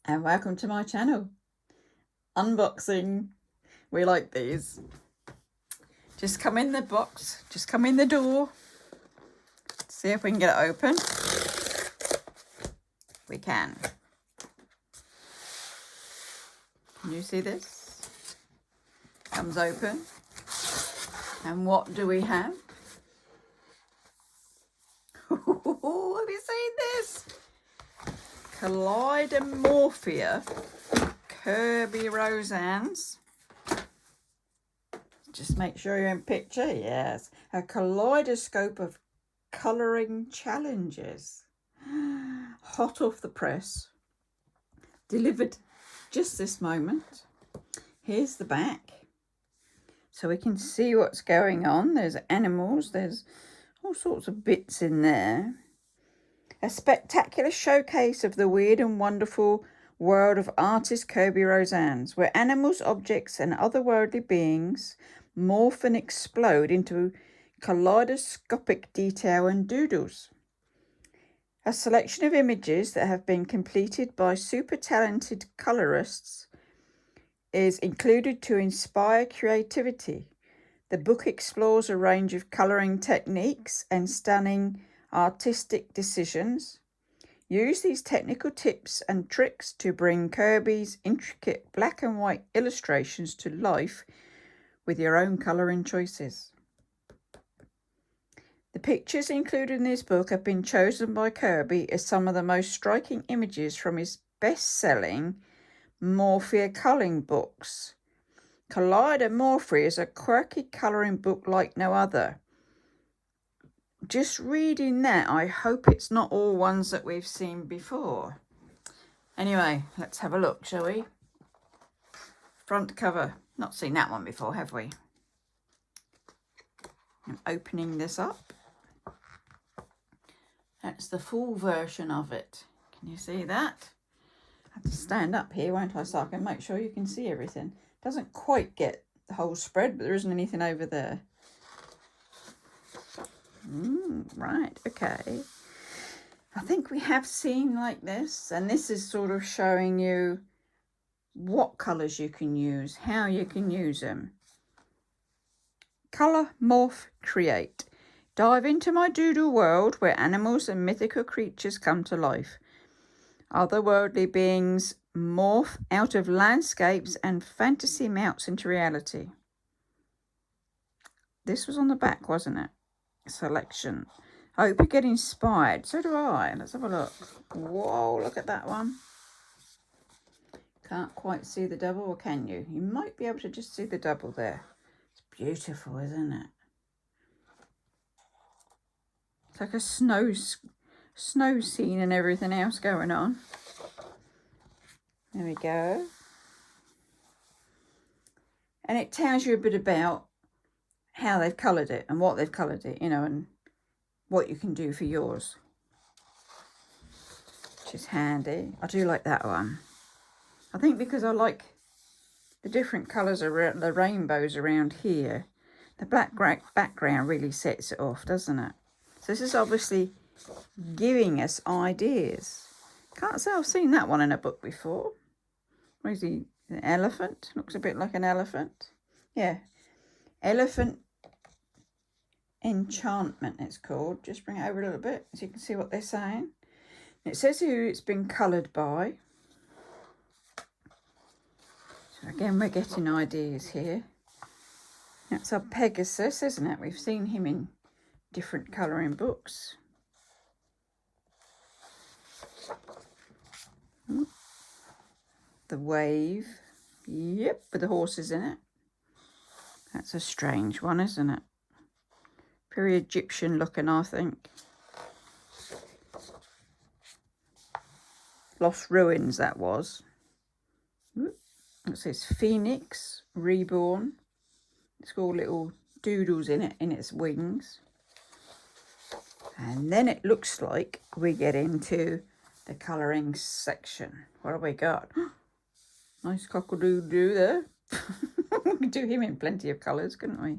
and welcome to my channel. Unboxing. We like these. Just come in the box, just come in the door. See if we can get it open. We can. Can you see this? Comes open. And what do we have? Have you seen this? Kaleidomorphia, Kerby Rosanes. Just make sure you're in picture. Yes, a kaleidoscope of colouring challenges. Hot off the press. Delivered just this moment. Here's the back. So we can see what's going on. There's animals. There's all sorts of bits in there. A spectacular showcase of the weird and wonderful world of artist Kerby Rosanes, where animals, objects and otherworldly beings morph and explode into kaleidoscopic detail and doodles. A selection of images that have been completed by super talented colorists is included to inspire creativity. The book explores a range of colouring techniques and stunning artistic decisions. Use these technical tips and tricks to bring Kerby's intricate black and white illustrations to life with your own colouring choices. The pictures included in this book have been chosen by Kerby as some of the most striking images from his best-selling Morphia colouring books. Kaleidomorphia is a quirky colouring book like no other. Just reading that, I hope it's not all ones that we've seen before. Anyway, let's have a look, shall we? Front cover. Not seen that one before, have we? I'm opening this up. That's the full version of it. Can you see that? I have to stand up here, won't I, so I can make sure you can see everything. Doesn't quite get the whole spread, but there isn't anything over there. Right, okay. I think we have seen like this, and this is sort of showing you what colours you can use, how you can use them. Colour, morph, create. Dive into my doodle world where animals and mythical creatures come to life. Otherworldly beings morph out of landscapes and fantasy melts into reality. This was on the back, wasn't it? Selection. I hope you get inspired. So do I. Let's have a look. Whoa, look at that one. Can't quite see the double, or can you? You might be able to just see the double there. It's beautiful, isn't it? It's like a snow scene and everything else going on. There we go. And it tells you a bit about how they've coloured it and what they've coloured it, you know, and what you can do for yours. Which is handy. I do like that one. I think because I like the different colours around the rainbows around here, the black background really sets it off, doesn't it? So this is obviously giving us ideas. Can't say I've seen that one in a book before. What is he? An elephant? Looks a bit like an elephant. Yeah. Elephant Enchantment it's called. Just bring it over a little bit so you can see what they're saying. It says who it's been coloured by. So again, we're getting ideas here. That's our Pegasus, isn't it? We've seen him in different colouring books. The wave. Yep, with the horses in it. That's a strange one, isn't it? Very Egyptian looking, I think. Lost Ruins, that was. It says Phoenix Reborn. It's got little doodles in it, in its wings. And then it looks like we get into the colouring section. What have we got? Nice cockle-doo-doo there. We could do him in plenty of colours, couldn't we?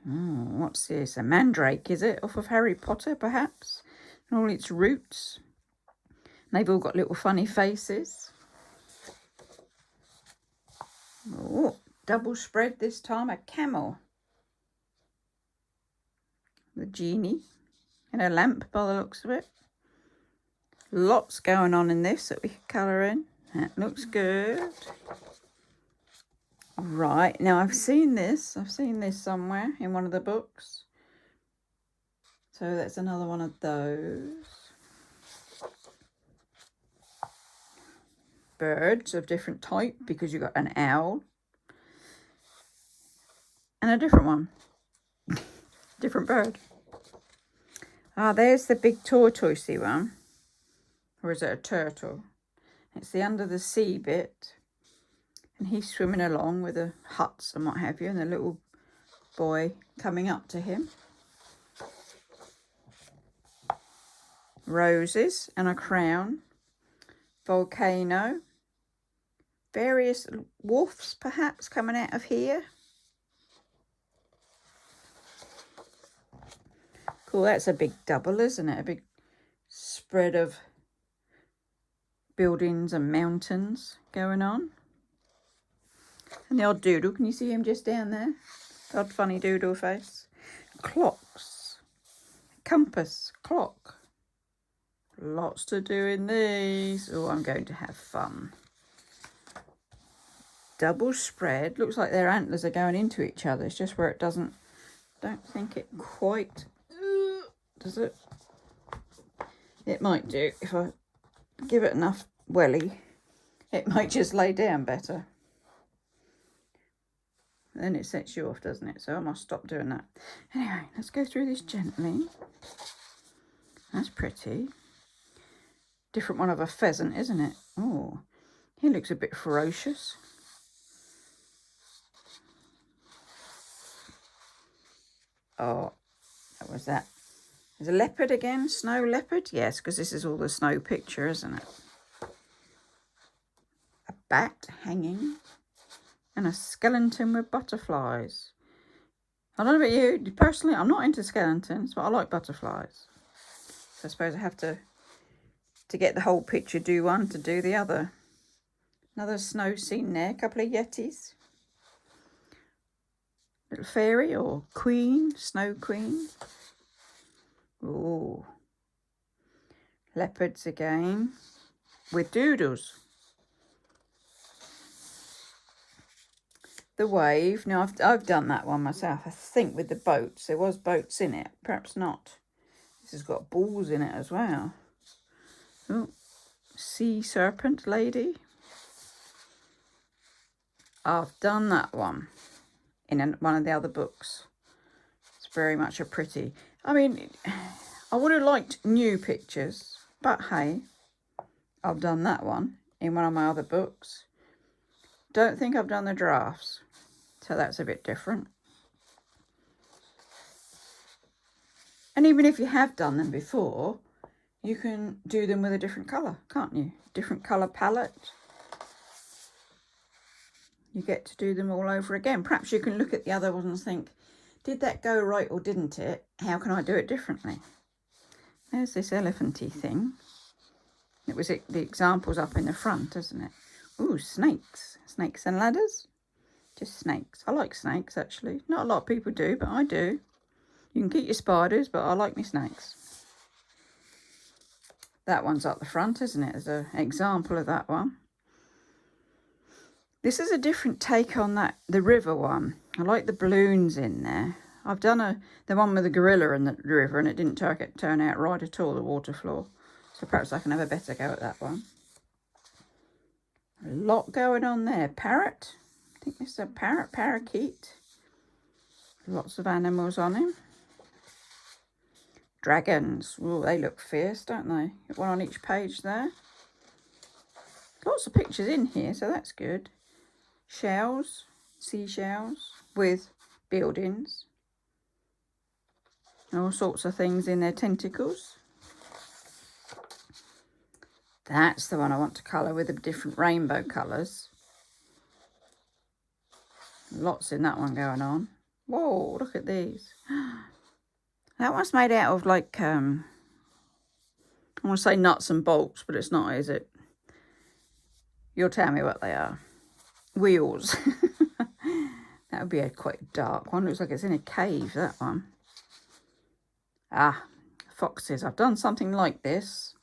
Oh, what's this? A mandrake, is it? Off of Harry Potter, perhaps? And all its roots. They've all got little funny faces. Oh, double spread this time, a camel. The genie in a lamp by the looks of it. Lots going on in this that we can colour in. That looks good. Right, now I've seen this somewhere in one of the books. So that's another one of those. Birds of different type, because you've got an owl. And a different one. Different bird. Ah, there's the big tortoisey one. Or is it a turtle? It's the under the sea bit. And he's swimming along with the huts and what have you, and the little boy coming up to him. Roses and a crown. Volcano. Various wolves perhaps coming out of here. Cool, that's a big double, isn't it? A big spread of buildings and mountains going on. And the odd doodle, can you see him just down there? The odd funny doodle face. Clocks. Compass, clock. Lots to do in these. Oh, I'm going to have fun. Double spread. Looks like their antlers are going into each other. It's just where it doesn't, don't think it quite, does it? It might do. If I give it enough welly, it might just lay down better. Then it sets you off, doesn't it? So I must stop doing that. Anyway, let's go through this gently. That's pretty. Different one of a pheasant, isn't it? Oh, he looks a bit ferocious. Oh, what was that? There's a leopard again, snow leopard. Yes, because this is all the snow picture, isn't it? A bat hanging. And a skeleton with butterflies. I don't know about you. Personally, I'm not into skeletons, but I like butterflies. So I suppose I have to get the whole picture, do one to do the other. Another snow scene there. A couple of yetis. Little fairy or queen, snow queen. Oh, leopards again with doodles. The wave. Now I've done that one myself. I think with the boats. There was boats in it. Perhaps not. This has got balls in it as well. Oh, sea serpent lady. I've done that one in one of the other books. It's very much a pretty. I mean, I would have liked new pictures, but hey, I've done that one in one of my other books. Don't think I've done the drafts, so that's a bit different. And even if you have done them before, you can do them with a different colour, can't you? Different colour palette. You get to do them all over again. Perhaps you can look at the other ones and think, did that go right or didn't it? How can I do it differently? There's this elephanty thing. It was the examples up in the front, isn't it? Ooh, snakes. Snakes and ladders. Just snakes. I like snakes, actually. Not a lot of people do, but I do. You can keep your spiders, but I like my snakes. That one's up the front, isn't it? As an example of that one. This is a different take on the river one. I like the balloons in there. I've done the one with the gorilla in the river, and it didn't turn out right at all, the water floor. So perhaps I can have a better go at that one. A lot going on there. Parrot. I think this is a parrot, parakeet. Lots of animals on him. Dragons. Oh, they look fierce, don't they? Got one on each page there. Lots of pictures in here, so that's good. Shells, seashells with buildings. All sorts of things in their tentacles. That's the one I want to colour with the different rainbow colours. Lots in that one going on. Whoa, look at these. That one's made out of like I want to say nuts and bolts, but it's not, is it? You'll tell me what they are. Wheels. That would be a quite dark one. Looks like it's in a cave, that one. Ah, foxes. I've done something like this.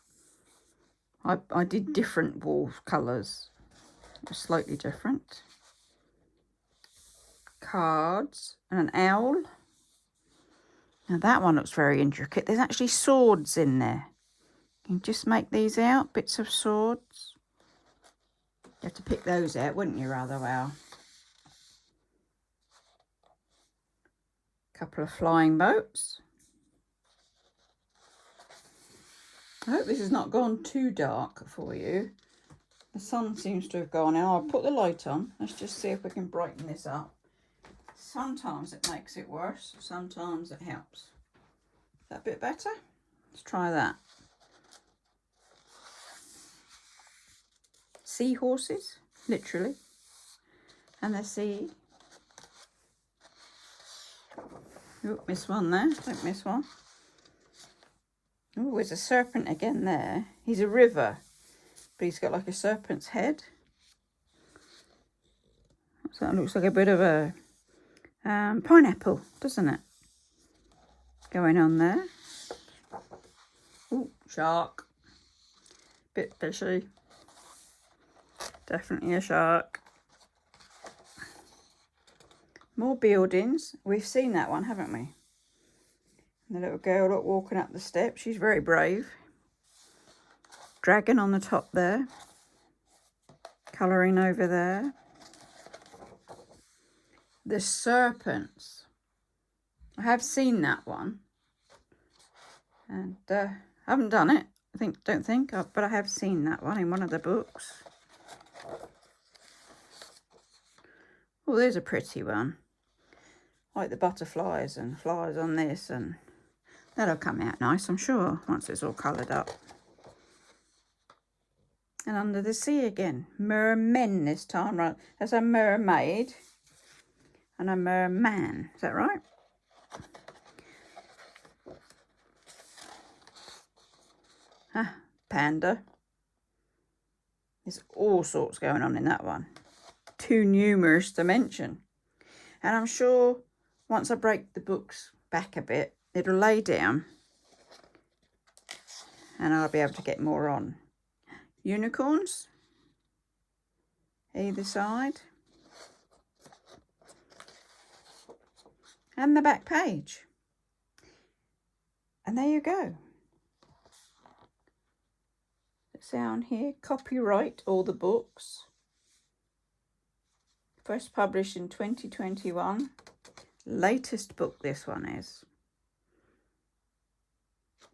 I did different wall colours. Slightly different. Cards and an owl. Now that one looks very intricate. There's actually swords in there. You can just make these out, bits of swords. You have to pick those out, wouldn't you, rather well? Couple of flying boats. I hope this has not gone too dark for you. The sun seems to have gone out. I'll put the light on. Let's just see if we can brighten this up. Sometimes it makes it worse. Sometimes it helps. Is that a bit better? Let's try that. Seahorses, literally. And the sea. Oh, miss one there. Don't miss one. Oh, there's a serpent again there. He's a river, but he's got like a serpent's head. So that looks like a bit of a pineapple, doesn't it? Going on there. Oh, shark. Bit fishy. Definitely a shark. More buildings. We've seen that one, haven't we? The little girl, look, walking up the steps. She's very brave. Dragon on the top there. Colouring over there. The serpents. I have seen that one. And I haven't done it. Don't think, but I have seen that one in one of the books. Oh, there's a pretty one. Like the butterflies and flies on this, and that'll come out nice, I'm sure, once it's all coloured up. And under the sea again. Mermen this time, right? There's a mermaid and a merman. Is that right? Ah, panda. There's all sorts going on in that one. Too numerous to mention. And I'm sure once I break the books back a bit, it'll lay down and I'll be able to get more on. Unicorns, either side. And the back page. And there you go. It's down here, copyright all the books. First published in 2021. Latest book this one is.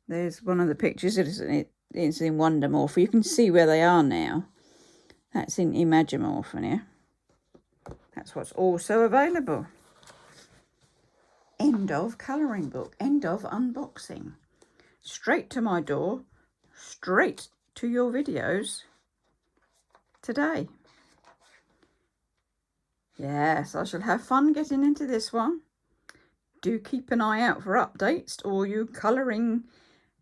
There's one of the pictures. It's in Wondermorphia. You can see where they are now. That's in Imagimorphia. That's what's also available. End of colouring book. End of unboxing. Straight to my door. Straight to your videos today. Yes, I shall have fun getting into this one. Do keep an eye out for updates, all you colouring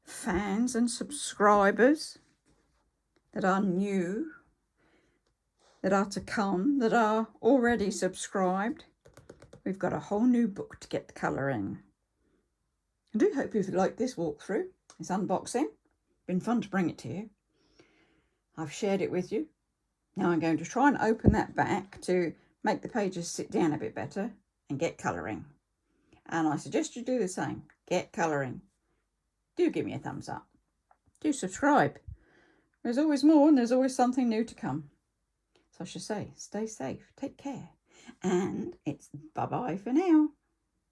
fans and subscribers that are new, that are to come, that are already subscribed. We've got a whole new book to get colouring. I do hope you've liked this walkthrough, this unboxing. Been fun to bring it to you. I've shared it with you. Now I'm going to try and open that back to make the pages sit down a bit better and get colouring. And I suggest you do the same. Get colouring. Do give me a thumbs up. Do subscribe. There's always more and there's always something new to come. So I should say, stay safe, take care. And it's bye-bye for now.